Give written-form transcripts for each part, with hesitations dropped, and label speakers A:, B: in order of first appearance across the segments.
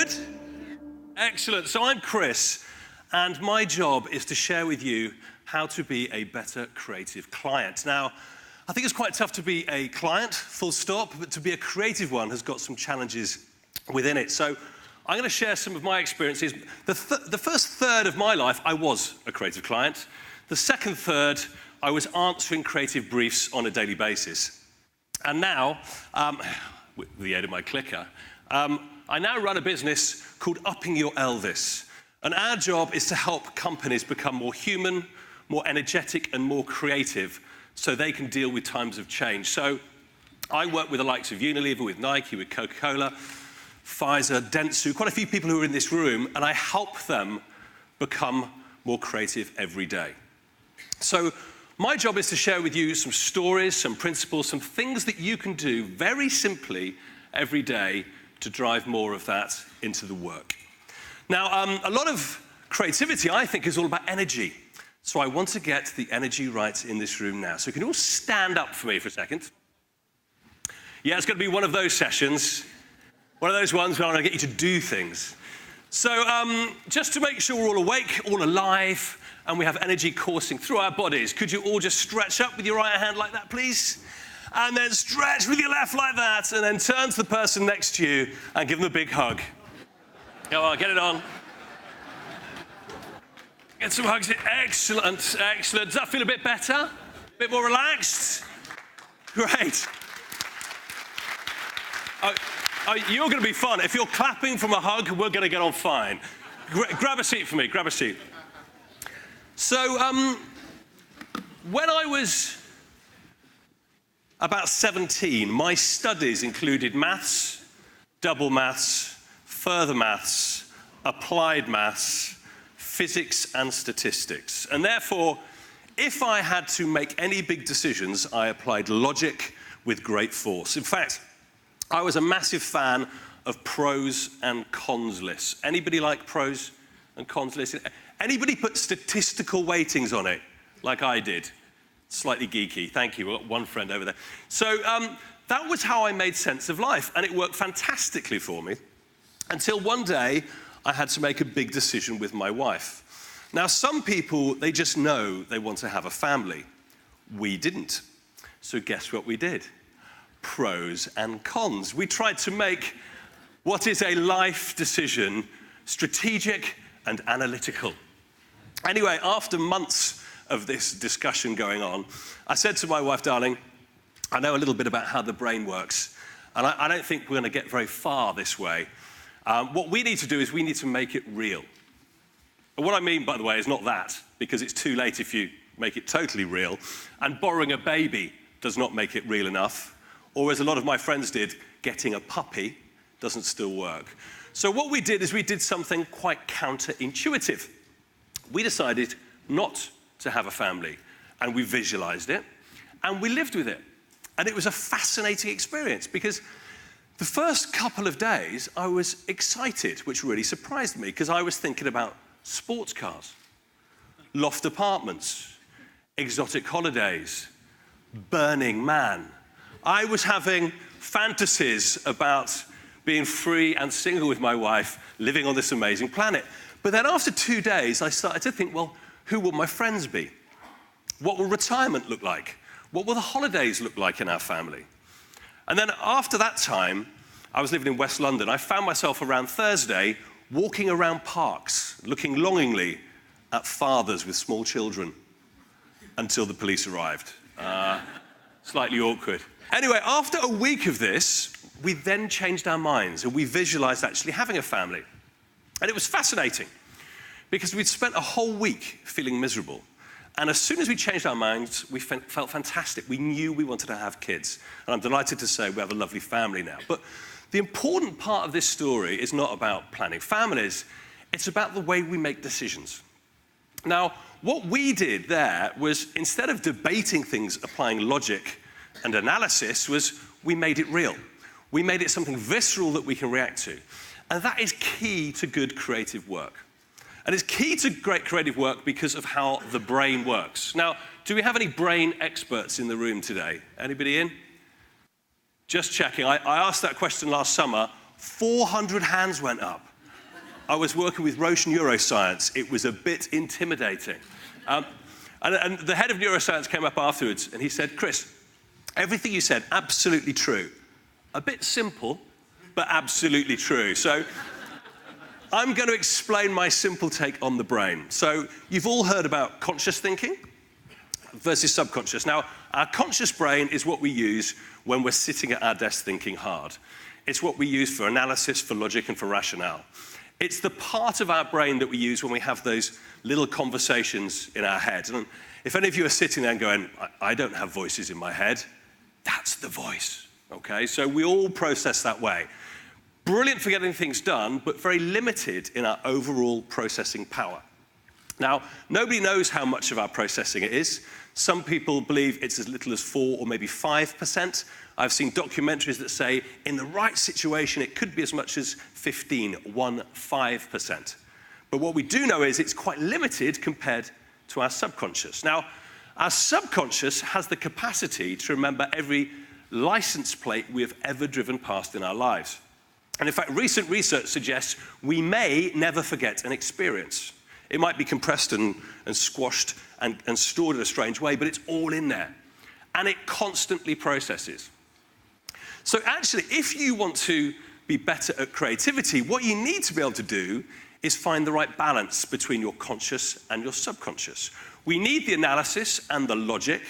A: good? Excellent. So I'm Chris, and my job is to share with you how to be a better creative client. Now, I think it's quite tough to be a client, full stop, but to be a creative one has got some challenges within it. So I'm going to share some of my experiences. The first third of my life, I was a creative client. The second third, I was answering creative briefs on a daily basis. And now, with the aid of my clicker, I now run a business called Upping Your Elvis. And our job is to help companies become more human, more energetic, and more creative so they can deal with times of change. So I work with the likes of Unilever, with Nike, with Coca-Cola, Pfizer, Dentsu, quite a few people who are in this room, and I help them become more creative every day. So my job is to share with you some stories, some principles, some things that you can do very simply every day to drive more of that into the work. Now, a lot of creativity, I think, is all about energy. So I want to get the energy right in this room now. So you can all stand up for me for a second. Yeah, it's going to be one of those sessions, one of those ones where I'm going to get you to do things. So just to make sure we're all awake, all alive, and we have energy coursing through our bodies, could you all just stretch up with your right hand like that, please? And then stretch with your left like that, and then turn to the person next to you and give them a big hug. Come on, get it on. Get some hugs. Excellent, excellent. Does that feel a bit better? A bit more relaxed? Great. You're going to be fun. If you're clapping from a hug, we're going to get on fine. Grab a seat for me, grab a seat. So, when I was about 17, my studies included maths, double maths, further maths, applied maths, physics and statistics. And therefore, if I had to make any big decisions, I applied logic with great force. In fact, I was a massive fan of pros and cons lists. Anybody like pros and cons lists? Anybody put statistical weightings on it, like I did? Slightly geeky, thank you, we've got one friend over there. So that was how I made sense of life, and it worked fantastically for me, until one day I had to make a big decision with my wife. Now, some people, they just know they want to have a family. We didn't. So guess what we did? Pros and cons. We tried to make what is a life decision strategic and analytical. Anyway, after months of this discussion going on, I said to my wife, darling, I know a little bit about how the brain works, and I don't think we're going to get very far this way. What we need to do is we need to make it real. And what I mean, by the way, is not that, because it's too late if you make it totally real, and borrowing a baby does not make it real enough, or as a lot of my friends did, getting a puppy doesn't still work. So what we did is we did something quite counterintuitive. We decided not to have a family, and we visualized it, and we lived with it. And it was a fascinating experience, because the first couple of days I was excited, which really surprised me, because I was thinking about sports cars, loft apartments, exotic holidays, Burning Man. I was having fantasies about being free and single with my wife, living on this amazing planet. But then after 2 days, I started to think, well, who will my friends be? What will retirement look like? What will the holidays look like in our family? And then after that time, I was living in West London. I found myself around Thursday walking around parks, looking longingly at fathers with small children until the police arrived. Slightly awkward. Anyway, after a week of this, we then changed our minds and we visualized actually having a family. And it was fascinating because we'd spent a whole week feeling miserable. And as soon as we changed our minds, we felt fantastic. We knew we wanted to have kids. And I'm delighted to say we have a lovely family now. But the important part of this story is not about planning families. It's about the way we make decisions. Now, what we did there was, instead of debating things, applying logic and analysis, was we made it real. We made it something visceral that we can react to. And that is key to good creative work. And it's key to great creative work because of how the brain works. Now, do we have any brain experts in the room today? Anybody in? Just checking. I asked that question last summer. 400 hands went up. I was working with Roche Neuroscience. It was a bit intimidating. And the head of neuroscience came up afterwards, and he said, Chris, everything you said, absolutely true. A bit simple, but absolutely true. So I'm going to explain my simple take on the brain. So you've all heard about conscious thinking versus subconscious. Now, our conscious brain is what we use when we're sitting at our desk thinking hard. It's what we use for analysis, for logic, and for rationale. It's the part of our brain that we use when we have those little conversations in our head. And if any of you are sitting there and going, I don't have voices in my head, that's the voice, okay? So we all process that way. Brilliant for getting things done, but very limited in our overall processing power. Now, nobody knows how much of our processing it is. Some people believe it's as little as 4 or maybe 5%. I've seen documentaries that say in the right situation, it could be as much as 15%. But what we do know is it's quite limited compared to our subconscious. Now, our subconscious has the capacity to remember every license plate we have ever driven past in our lives. And in fact, recent research suggests we may never forget an experience. It might be compressed and squashed and stored in a strange way, but it's all in there. And it constantly processes. So actually, if you want to be better at creativity, what you need to be able to do is find the right balance between your conscious and your subconscious. We need the analysis and the logic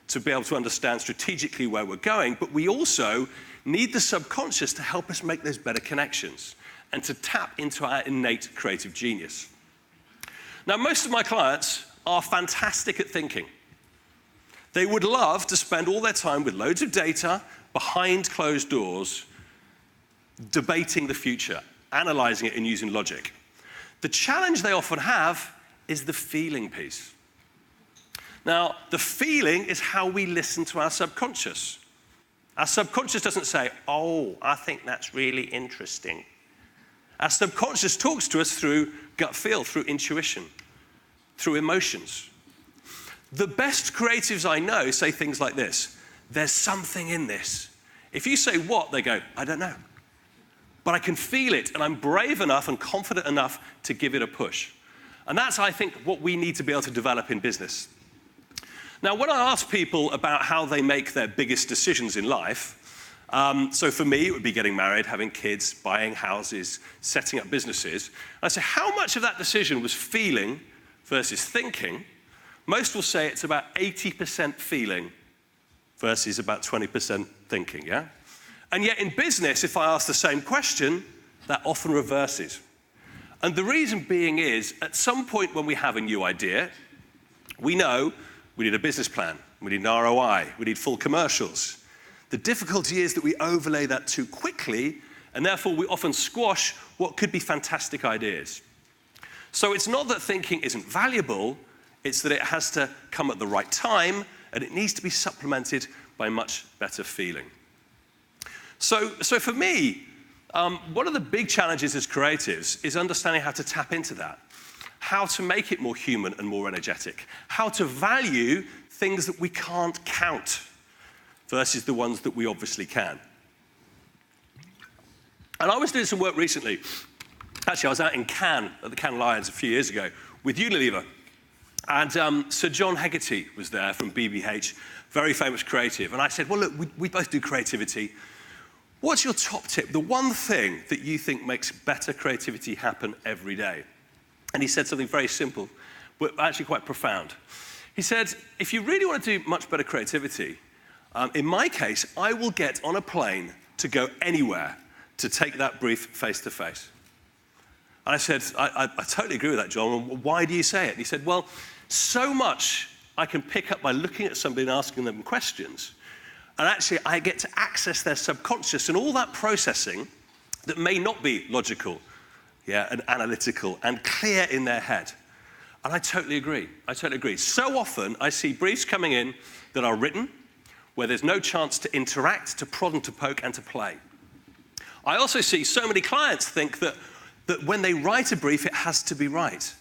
A: to be able to understand strategically where we're going, but we also need the subconscious to help us make those better connections and to tap into our innate creative genius. Now, most of my clients are fantastic at thinking. They would love to spend all their time with loads of data behind closed doors, debating the future, analyzing it and using logic. The challenge they often have is the feeling piece. Now, the feeling is how we listen to our subconscious. Our subconscious doesn't say, oh, I think that's really interesting. Our subconscious talks to us through gut feel, through intuition, through emotions. The best creatives I know say things like this: there's something in this. If you say what, they go, I don't know. But I can feel it, and I'm brave enough and confident enough to give it a push. And that's, I think, what we need to be able to develop in business. Now, when I ask people about how they make their biggest decisions in life, so for me, it would be getting married, having kids, buying houses, setting up businesses. I say, how much of that decision was feeling versus thinking? Most will say it's about 80% feeling versus about 20% thinking, yeah? And yet in business, if I ask the same question, that often reverses. And the reason being is, at some point when we have a new idea, we know we need a business plan, we need an ROI, we need full commercials. The difficulty is that we overlay that too quickly, and therefore we often squash what could be fantastic ideas. So it's not that thinking isn't valuable, it's that it has to come at the right time, and it needs to be supplemented by much better feeling. So for me, one of the big challenges as creatives is understanding how to tap into that, how to make it more human and more energetic, how to value things that we can't count versus the ones that we obviously can. And I was doing some work recently. Actually, I was out in Cannes, at the Cannes Lions a few years ago, with Unilever. And Sir John Hegarty was there from BBH, very famous creative. And I said, well, look, we both do creativity. What's your top tip, the one thing that you think makes better creativity happen every day? And he said something very simple, but actually quite profound. He said, if you really want to do much better creativity, in my case, I will get on a plane to go anywhere to take that brief face to face. And I said, I totally agree with that, John. Why do you say it? And he said, well, so much I can pick up by looking at somebody and asking them questions. And actually, I get to access their subconscious and all that processing that may not be logical, and analytical and clear in their head. And I totally agree. So often, I see briefs coming in that are written, where there's no chance to interact, to prod and to poke and to play. I also see so many clients think that when they write a brief, it has to be right.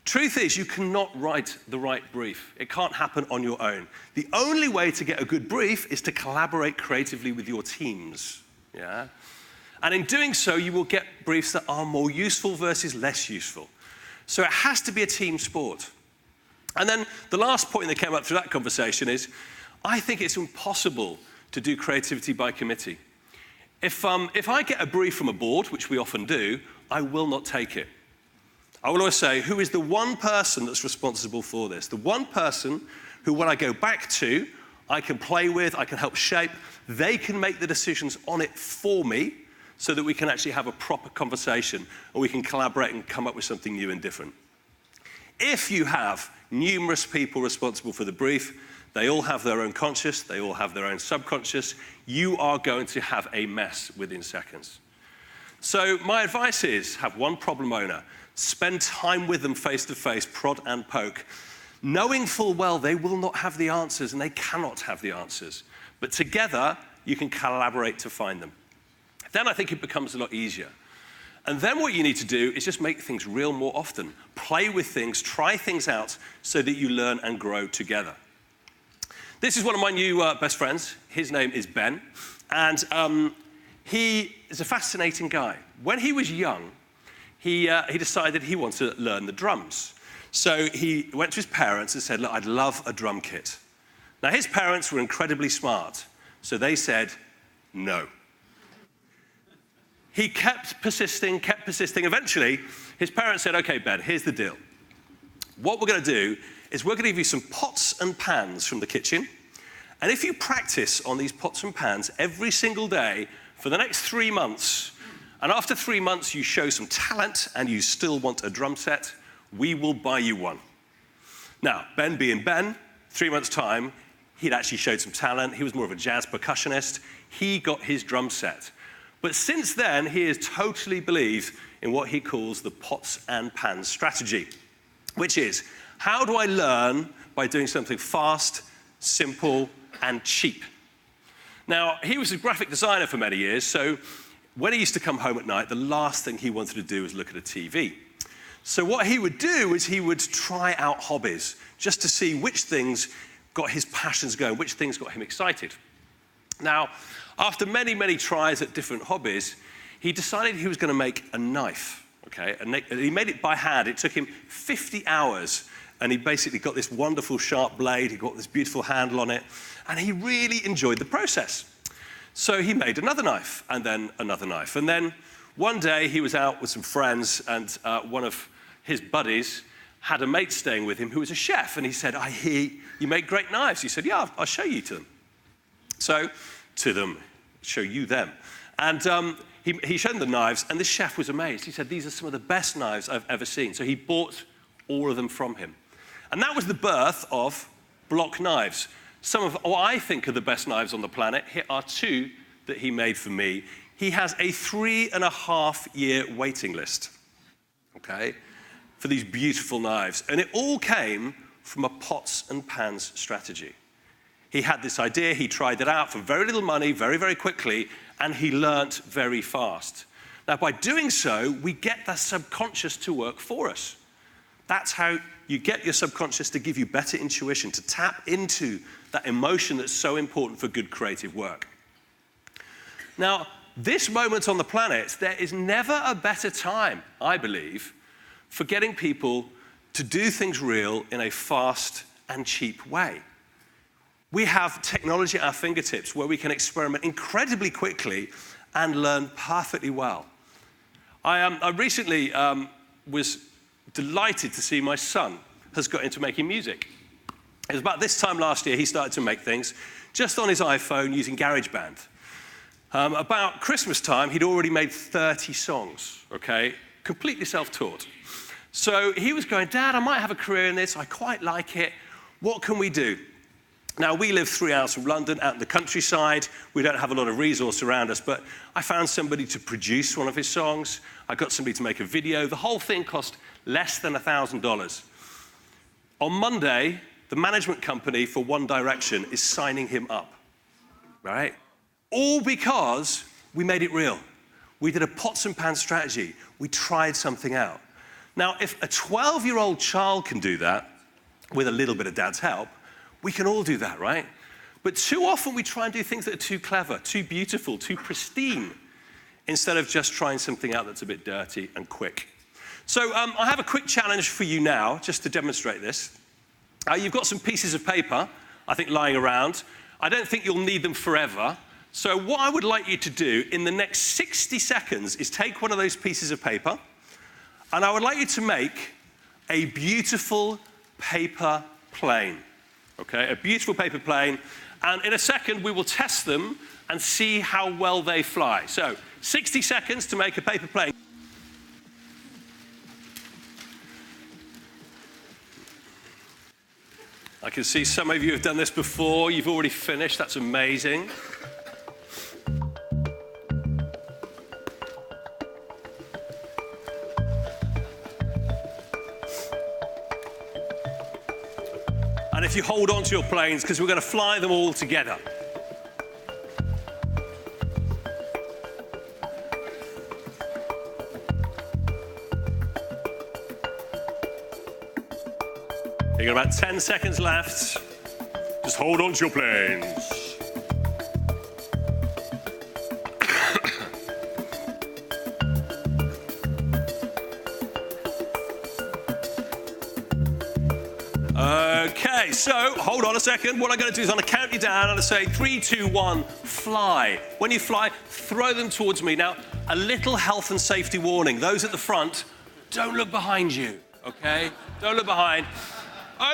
A: Truth is, you cannot write the right brief. It can't happen on your own. The only way to get a good brief is to collaborate creatively with your teams, yeah? And in doing so, you will get briefs that are more useful versus less useful. So it has to be a team sport. And then the last point that came up through that conversation is, I think it's impossible to do creativity by committee. If I get a brief from a board, which we often do, I will not take it. I will always say, who is the one person that's responsible for this? The one person who, when I go back to, I can play with, I can help shape, they can make the decisions on it for me so that we can actually have a proper conversation or we can collaborate and come up with something new and different. If you have numerous people responsible for the brief, they all have their own conscious, they all have their own subconscious, you are going to have a mess within seconds. So my advice is, have one problem owner, spend time with them face to face, prod and poke, knowing full well they will not have the answers and they cannot have the answers. But together, you can collaborate to find them. Then I think it becomes a lot easier. And then what you need to do is just make things real more often. Play with things, try things out so that you learn and grow together. This is one of my new best friends. His name is Ben. And he is a fascinating guy. When he was young, he decided he wanted to learn the drums. So he went to his parents and said, look, I'd love a drum kit. Now, his parents were incredibly smart, so they said no. He kept persisting. Eventually, his parents said, okay, Ben, here's the deal. What we're going to do is we're going to give you some pots and pans from the kitchen, and if you practice on these pots and pans every single day for the next 3 months, and after 3 months you show some talent and you still want a drum set, we will buy you one. Now, Ben being Ben, 3 months' time, he'd actually showed some talent. He was more of a jazz percussionist. He got his drum set. But since then, he has totally believed in what he calls the pots and pans strategy, which is, how do I learn by doing something fast, simple, and cheap? Now, he was a graphic designer for many years, so when he used to come home at night, the last thing he wanted to do was look at a TV. So what he would do is he would try out hobbies, just to see which things got his passions going, which things got him excited. Now, after many, many tries at different hobbies, he decided he was going to make a knife, okay? And he made it by hand. It took him 50 hours, and he basically got this wonderful sharp blade. He got this beautiful handle on it, and he really enjoyed the process. So he made another knife, and then another knife. And then one day he was out with some friends, and one of his buddies had a mate staying with him who was a chef, and he said, I hear you make great knives. He said, yeah, I'll show you to them. So, to them, show you them. And he showed them the knives, and this chef was amazed. He said, these are some of the best knives I've ever seen. So he bought all of them from him. And that was the birth of block knives. Some of what I think are the best knives on the planet. Here are two that he made for me. He has a 3.5-year waiting list, okay, for these beautiful knives. And it all came from a pots and pans strategy. He had this idea, he tried it out for very little money, very, very quickly, and he learnt very fast. Now, by doing so, we get the subconscious to work for us. That's how you get your subconscious to give you better intuition, to tap into that emotion that's so important for good creative work. Now, this moment on the planet, there is never a better time, I believe, for getting people to do things real in a fast and cheap way. We have technology at our fingertips where we can experiment incredibly quickly and learn perfectly well. I recently was delighted to see my son has got into making music. It was about this time last year he started to make things just on his iPhone using GarageBand. About Christmas time, he'd already made 30 songs, okay? Completely self-taught. So he was going, Dad, I might have a career in this. I quite like it. What can we do? Now, we live 3 hours from London, out in the countryside. We don't have a lot of resource around us, but I found somebody to produce one of his songs. I got somebody to make a video. The whole thing cost less than $1,000. On Monday, the management company for One Direction is signing him up, right? All because we made it real. We did a pots and pans strategy. We tried something out. Now, if a 12-year-old child can do that with a little bit of dad's help, we can all do that, right? But too often we try and do things that are too clever, too beautiful, too pristine. instead of just trying something out that's a bit dirty and quick. So I have a quick challenge for you now, just to demonstrate this. You've got some pieces of paper, I think, lying around. I don't think you'll need them forever. So what I would like you to do in the next 60 seconds is take one of those pieces of paper, and I would like you to make a beautiful paper plane. Okay, a beautiful paper plane. And in a second, we will test them and see how well they fly. So 60 seconds to make a paper plane. I can see some of you have done this before. You've already finished. That's amazing. And if you hold on to your planes, because we're going to fly them all together. You've got about 10 seconds left. Just hold on to your planes. Okay, so hold on a second. What I'm going to do is I'm going to count you down and I'm going to say 3, 2, 1, fly. When you fly, throw them towards me. Now, a little health and safety warning. Those at the front, don't look behind you, okay? Don't look behind.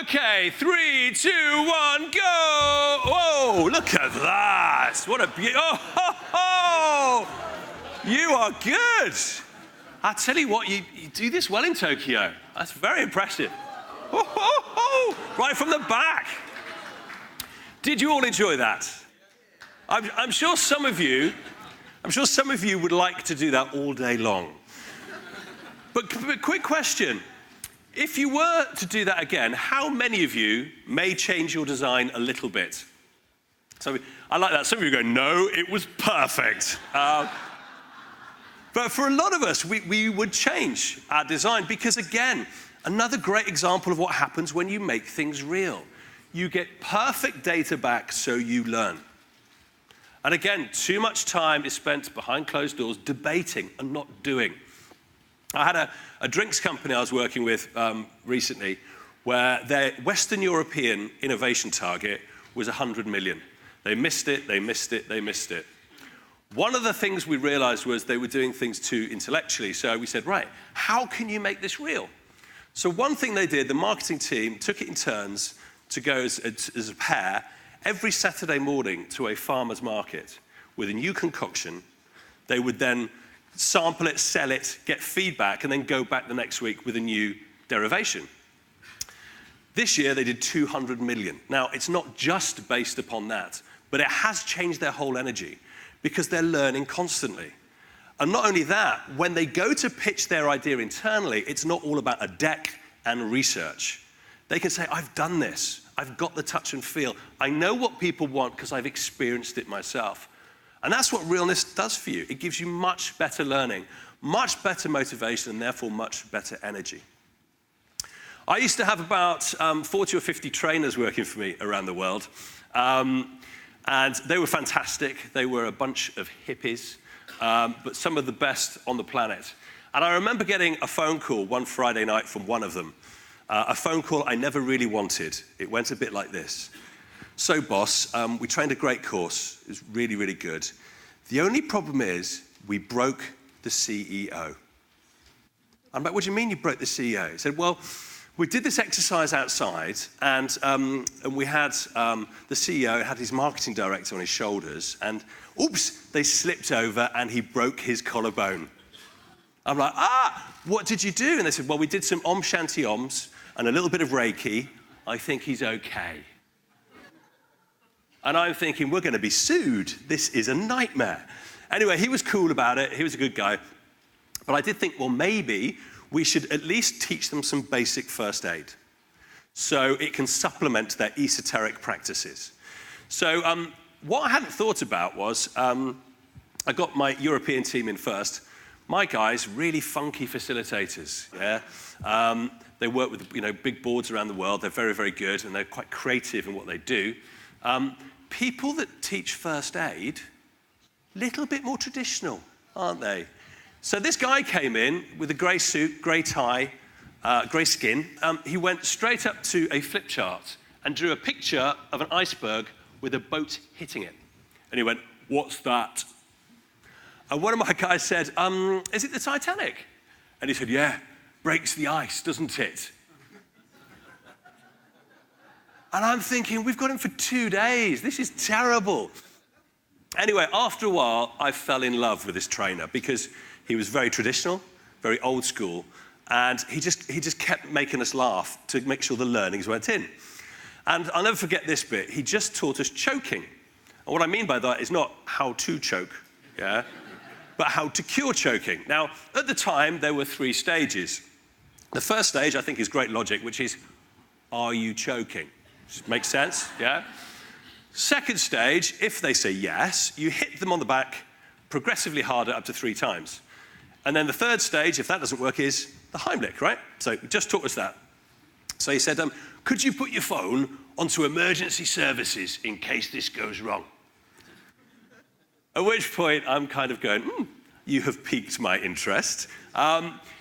A: Okay, 3, 2, 1, go! Whoa, look at that! What a beauty! Oh, ho, ho! You are good! I tell you what, you do this well in Tokyo. That's very impressive. Oh, ho, ho! Right from the back. Did you all enjoy that? I'm sure some of you would like to do that all day long. But quick question. If you were to do that again, how many of you may change your design a little bit? So I like that. Some of you go, no, it was perfect. But for a lot of us, we would change our design because, again, another great example of what happens when you make things real. You get perfect data back, so you learn. And again, too much time is spent behind closed doors debating and not doing. I had a drinks company I was working with recently where their Western European innovation target was 100 million. They missed it, they missed it, they missed it. One of the things we realized was they were doing things too intellectually. So we said, right, how can you make this real? So one thing they did, the marketing team took it in turns to go as a pair every Saturday morning to a farmer's market with a new concoction. They would then sample it, sell it, get feedback, and then go back the next week with a new derivation. This year, they did 200 million. Now, it's not just based upon that, but it has changed their whole energy because they're learning constantly. And not only that, when they go to pitch their idea internally, it's not all about a deck and research. They can say, I've done this. I've got the touch and feel. I know what people want because I've experienced it myself. And that's what realness does for you. It gives you much better learning, much better motivation, and therefore much better energy. I used to have about 40 or 50 trainers working for me around the world. And they were fantastic. They were a bunch of hippies, but some of the best on the planet. And I remember getting a phone call one Friday night from one of them, a phone call I never really wanted. It went a bit like this. So, boss, we trained a great course. It was really, really good. The only problem is we broke the CEO. I'm like, what do you mean you broke the CEO? He said, well, we did this exercise outside, and we had the CEO had his marketing director on his shoulders, and oops, they slipped over, and he broke his collarbone. I'm like, what did you do? And they said, well, we did some Om Shanti Oms and a little bit of Reiki. I think he's okay. And I'm thinking, we're going to be sued. This is a nightmare. Anyway, he was cool about it. He was a good guy. But I did think, well, maybe we should at least teach them some basic first aid so it can supplement their esoteric practices. So what I hadn't thought about was I got my European team in first. My guys, really funky facilitators, yeah? They work with big boards around the world. They're very, very good, and they're quite creative in what they do. People that teach first aid, little bit more traditional. aren't they? So this guy came in with a grey suit, grey tie, grey skin. He went straight up to a flip chart and drew a picture of an iceberg with a boat hitting it. And he went, "What's that?" And one of my guys said, "Is it the Titanic?" And he said, "Yeah, breaks the ice, doesn't it?" And I'm thinking, we've got him for 2 days. This is terrible. Anyway, after a while, I fell in love with this trainer because he was very traditional, very old school, and he just kept making us laugh to make sure the learnings went in. And I'll never forget this bit. He just taught us choking. And what I mean by that is not how to choke, yeah, but how to cure choking. Now, at the time, there were 3 stages. The first stage, I think, is great logic, which is, are you choking? Makes sense, yeah? Second stage, if they say yes, you hit them on the back progressively harder up to 3 times. And then the third stage, if that doesn't work, is the Heimlich, right? So he just taught us that. So he said, could you put your phone onto emergency services in case this goes wrong? At which point I'm kind of going, you have piqued my interest.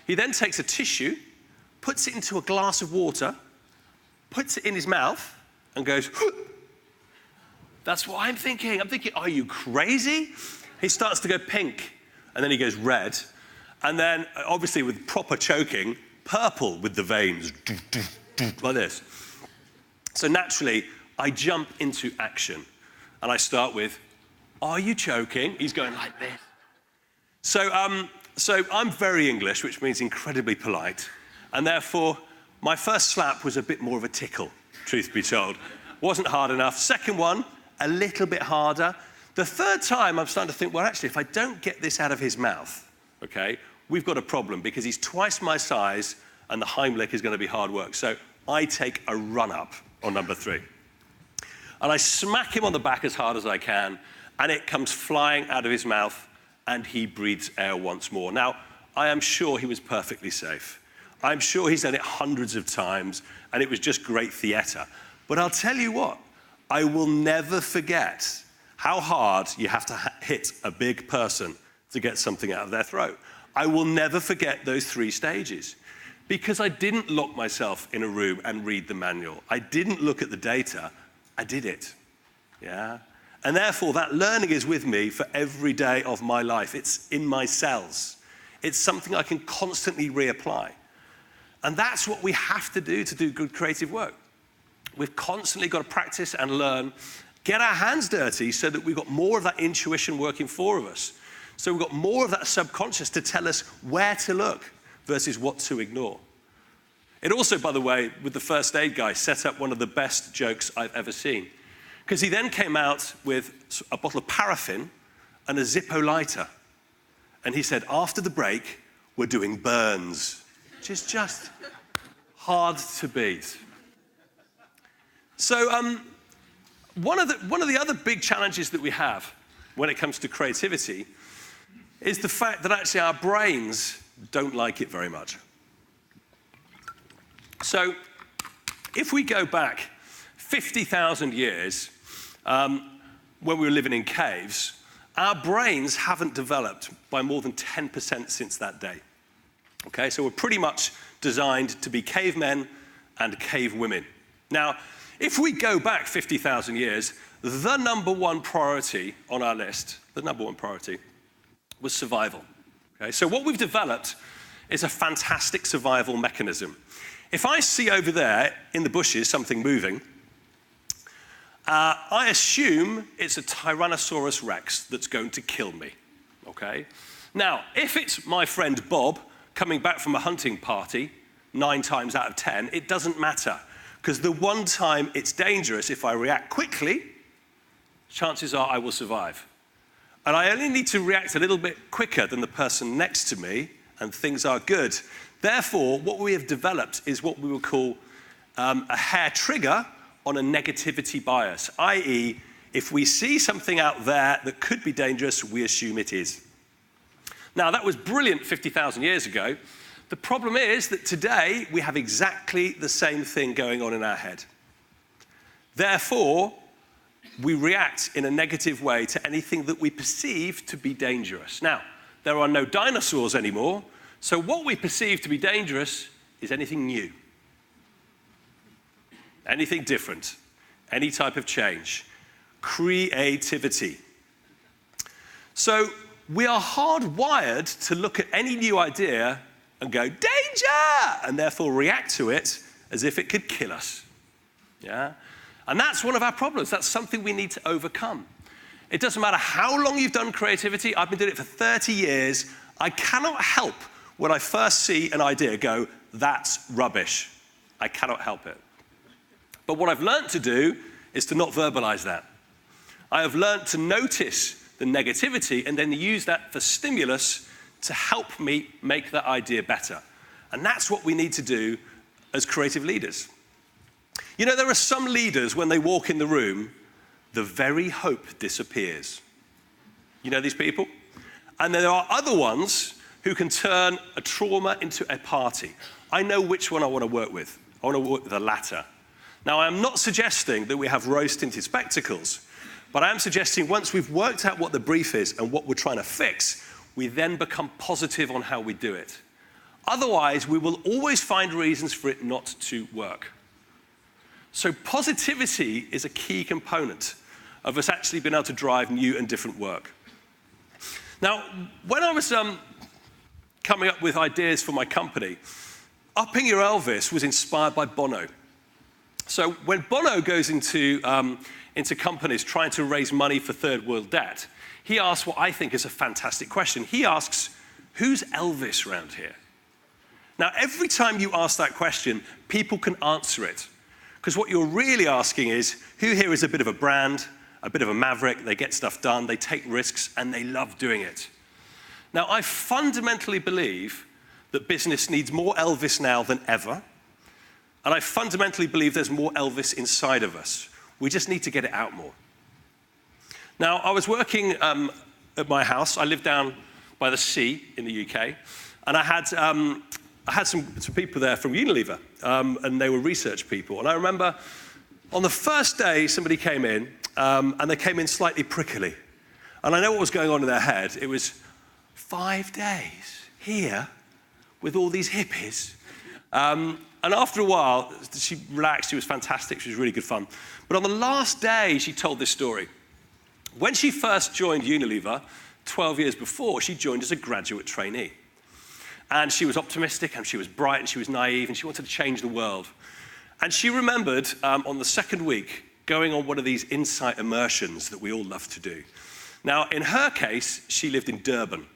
A: He then takes a tissue, puts it into a glass of water, puts it in his mouth, and goes, that's what I'm thinking. I'm thinking, are you crazy? He starts to go pink, and then he goes red, and then, obviously with proper choking, purple with the veins, like this. So naturally, I jump into action, and I start with, are you choking? He's going like this. So I'm very English, which means incredibly polite, and therefore, my first slap was a bit more of a tickle, truth be told. Wasn't hard enough. Second one, a little bit harder. The third time, I'm starting to think, well, actually, if I don't get this out of his mouth, okay, we've got a problem because he's twice my size and the Heimlich is going to be hard work. So I take a run-up on number 3. And I smack him on the back as hard as I can, and it comes flying out of his mouth, and he breathes air once more. Now, I am sure he was perfectly safe. I'm sure he's done it hundreds of times, and it was just great theatre. But I'll tell you what, I will never forget how hard you have to hit a big person to get something out of their throat. I will never forget those 3 stages because I didn't lock myself in a room and read the manual. I didn't look at the data, I did it, yeah? And therefore, that learning is with me for every day of my life. It's in my cells. It's something I can constantly reapply. And that's what we have to do good creative work. We've constantly got to practice and learn, get our hands dirty so that we've got more of that intuition working for us. So we've got more of that subconscious to tell us where to look versus what to ignore. It also, by the way, with the first aid guy, set up one of the best jokes I've ever seen. Because he then came out with a bottle of paraffin and a Zippo lighter. And he said, after the break, we're doing burns. Which is just hard to beat. So one of the other big challenges that we have when it comes to creativity is the fact that actually our brains don't like it very much. So if we go back 50,000 years, when we were living in caves, our brains haven't developed by more than 10% since that day. Okay, so we're pretty much designed to be cavemen and cave women. Now, if we go back 50,000 years, the number 1 priority on our list, the number 1 priority, was survival. Okay, so what we've developed is a fantastic survival mechanism. If I see over there in the bushes something moving, I assume it's a Tyrannosaurus Rex that's going to kill me, okay? Now, if it's my friend Bob coming back from a hunting party, 9 times out of 10, it doesn't matter. Because the one time it's dangerous, if I react quickly, chances are I will survive. And I only need to react a little bit quicker than the person next to me, and things are good. Therefore, what we have developed is what we would call a hair trigger on a negativity bias, i.e., if we see something out there that could be dangerous, we assume it is. Now, that was brilliant 50,000 years ago. The problem is that today we have exactly the same thing going on in our head. Therefore, we react in a negative way to anything that we perceive to be dangerous. Now, There are no dinosaurs anymore. So what we perceive to be dangerous is anything new, anything different, any type of change, creativity. So we are hardwired to look at any new idea and go, danger, and therefore react to it as if it could kill us. Yeah? And that's one of our problems. That's something we need to overcome. It doesn't matter how long you've done creativity. I've been doing it for 30 years. I cannot help when I first see an idea go, that's rubbish. I cannot help it. But what I've learned to do is to not verbalize that. I have learned to notice the negativity and then use that for stimulus to help me make that idea better. And that's what we need to do as creative leaders. You know, there are some leaders, when they walk in the room, the very hope disappears. You know these people? And then there are other ones who can turn a trauma into a party. I know which one I want to work with. I want to work with the latter. Now, I am not suggesting that we have rose-tinted spectacles, but I am suggesting once we've worked out what the brief is and what we're trying to fix, we then become positive on how we do it. Otherwise, we will always find reasons for it not to work. So positivity is a key component of us actually being able to drive new and different work. Now, when I was coming up with ideas for my company, Upping Your Elvis was inspired by Bono. So when Bono goes into companies trying to raise money for third world debt, he asks what I think is a fantastic question. He asks, who's Elvis around here? Now, every time you ask that question, people can answer it. Because what you're really asking is, who here is a bit of a brand, a bit of a maverick, they get stuff done, they take risks, and they love doing it. Now, I fundamentally believe that business needs more Elvis now than ever. And I fundamentally believe there's more Elvis inside of us. We just need to get it out more. Now, I was working at my house. I live down by the sea in the UK. And I had some people there from Unilever, and they were research people. And I remember on the first day, somebody came in, and they came in slightly prickly. And I know what was going on in their head. It was 5 days here with all these hippies. And after a while, she relaxed. She was fantastic. She was really good fun. But on the last day, she told this story. When she first joined Unilever, 12 years before, she joined as a graduate trainee. And she was optimistic, and she was bright, and she was naive, and she wanted to change the world. And she remembered on the second week going on one of these insight immersions that we all love to do. Now, in her case, she lived in Durban.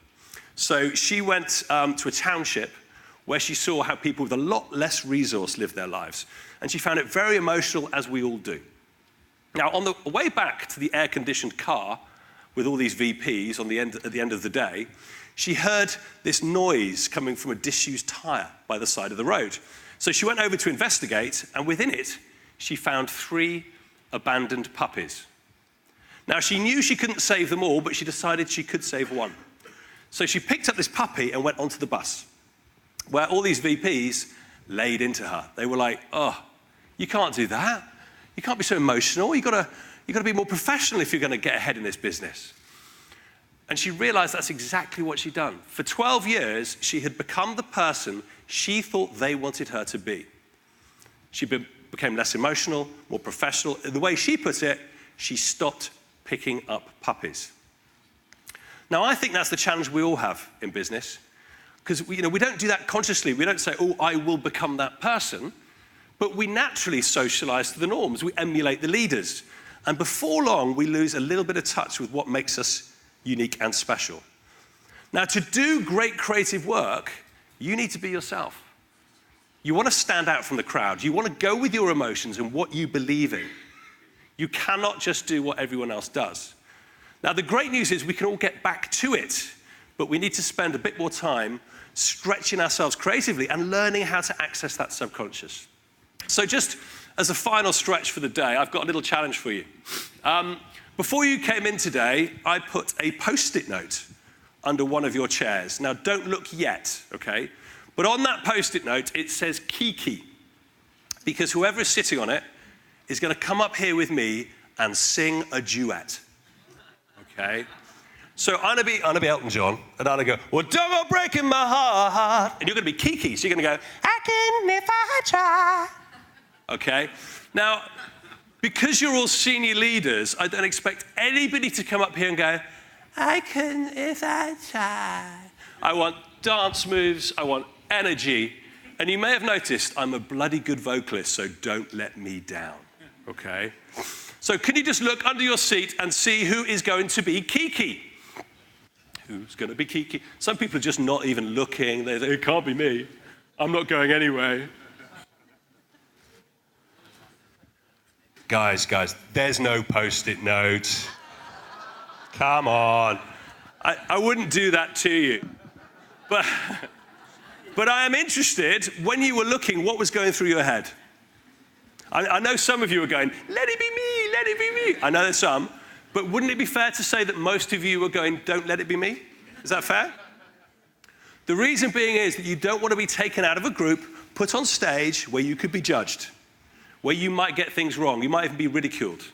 A: So she went to a township where she saw how people with a lot less resource lived their lives. And she found it very emotional, as we all do. Now, on the way back to the air-conditioned car with all these VPs at the end of the day, she heard this noise coming from a disused tire by the side of the road. So she went over to investigate, and within it, she found 3 abandoned puppies. Now, she knew she couldn't save them all, but she decided she could save one. So she picked up this puppy and went onto the bus, where all these VPs laid into her. They were like, oh, you can't do that. You can't be so emotional. You've got to be more professional if you're going to get ahead in this business. And she realized that's exactly what she'd done. For 12 years, she had become the person she thought they wanted her to be. She became less emotional, more professional. The way she put it, she stopped picking up puppies. Now, I think that's the challenge we all have in business. Because we don't do that consciously. We don't say, oh, I will become that person. But we naturally socialize to the norms. We emulate the leaders. And before long, we lose a little bit of touch with what makes us unique and special. Now, to do great creative work, you need to be yourself. You want to stand out from the crowd. You want to go with your emotions and what you believe in. You cannot just do what everyone else does. Now, the great news is we can all get back to it, but we need to spend a bit more time stretching ourselves creatively and learning how to access that subconscious. So just as a final stretch for the day, I've got a little challenge for you. Before you came in today, I put a Post-it note under one of your chairs. Now, don't look yet, okay? But on that Post-it note, it says Kiki, because whoever is sitting on it is going to come up here with me and sing a duet, okay? So I'm gonna be Elton John, and I'm gonna go, well, don't go breaking my heart. And you're gonna be Kiki, so you're gonna go, I can if I try. Okay? Now, because you're all senior leaders, I don't expect anybody to come up here and go, I can if I try. I want dance moves, I want energy. And you may have noticed I'm a bloody good vocalist, so don't let me down, okay? So can you just look under your seat and see who is going to be Kiki? Who's going to be Kiki? Some people are just not even looking. They say, it can't be me. I'm not going anyway. Guys, there's no post-it note. Come on. I wouldn't do that to you. But I am interested, when you were looking, what was going through your head? I know some of you are going, let it be me, let it be me. I know there's some. But wouldn't it be fair to say that most of you are going, don't let it be me? Is that fair? The reason being is that you don't want to be taken out of a group, put on stage where you could be judged, where you might get things wrong, you might even be ridiculed.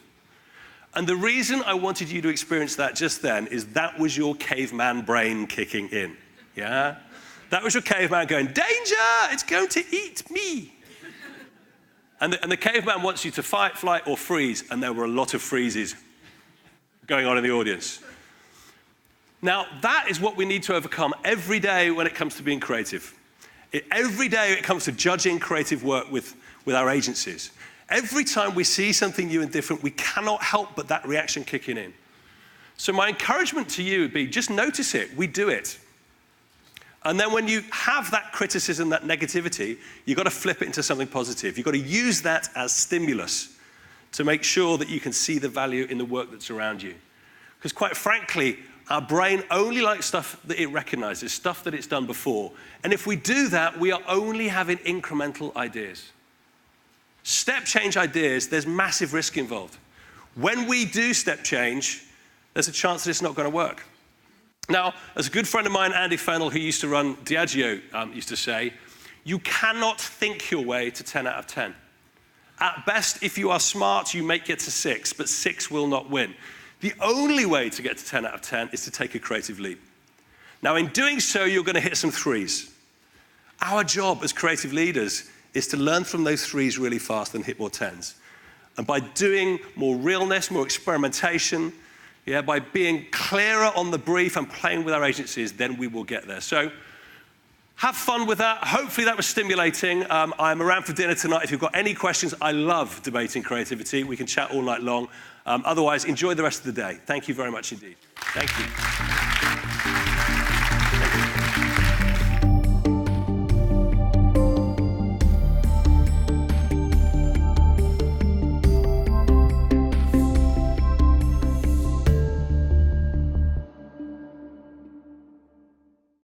A: And the reason I wanted you to experience that just then is that was your caveman brain kicking in, yeah? That was your caveman going, danger, it's going to eat me. And the caveman wants you to fight, flight, or freeze, and there were a lot of freezes going on in the audience. Now, that is what we need to overcome every day when it comes to being creative. Every day it comes to judging creative work with our agencies. Every time we see something new and different, we cannot help but that reaction kicking in. So my encouragement to you would be, just notice it, we do it. And then when you have that criticism, that negativity, you've got to flip it into something positive. You've got to use that as stimulus to make sure that you can see the value in the work that's around you. Because quite frankly, our brain only likes stuff that it recognizes, stuff that it's done before. And if we do that, we are only having incremental ideas. Step change ideas, there's massive risk involved. When we do step change, there's a chance that it's not going to work. Now, as a good friend of mine, Andy Fennell, who used to run Diageo, used to say, you cannot think your way to 10 out of 10. At best, if you are smart, you make it to 6, but 6 will not win. The only way to get to 10 out of 10 is to take a creative leap. Now, in doing so, you're going to hit some 3s. Our job as creative leaders is to learn from those 3s really fast and hit more 10s. And by doing more realness, more experimentation, by being clearer on the brief and playing with our agencies, then we will get there. So have fun with that. Hopefully that was stimulating. I'm around for dinner tonight. If you've got any questions, I love debating creativity. We can chat all night long. Otherwise, enjoy the rest of the day. Thank you very much indeed. Thank you.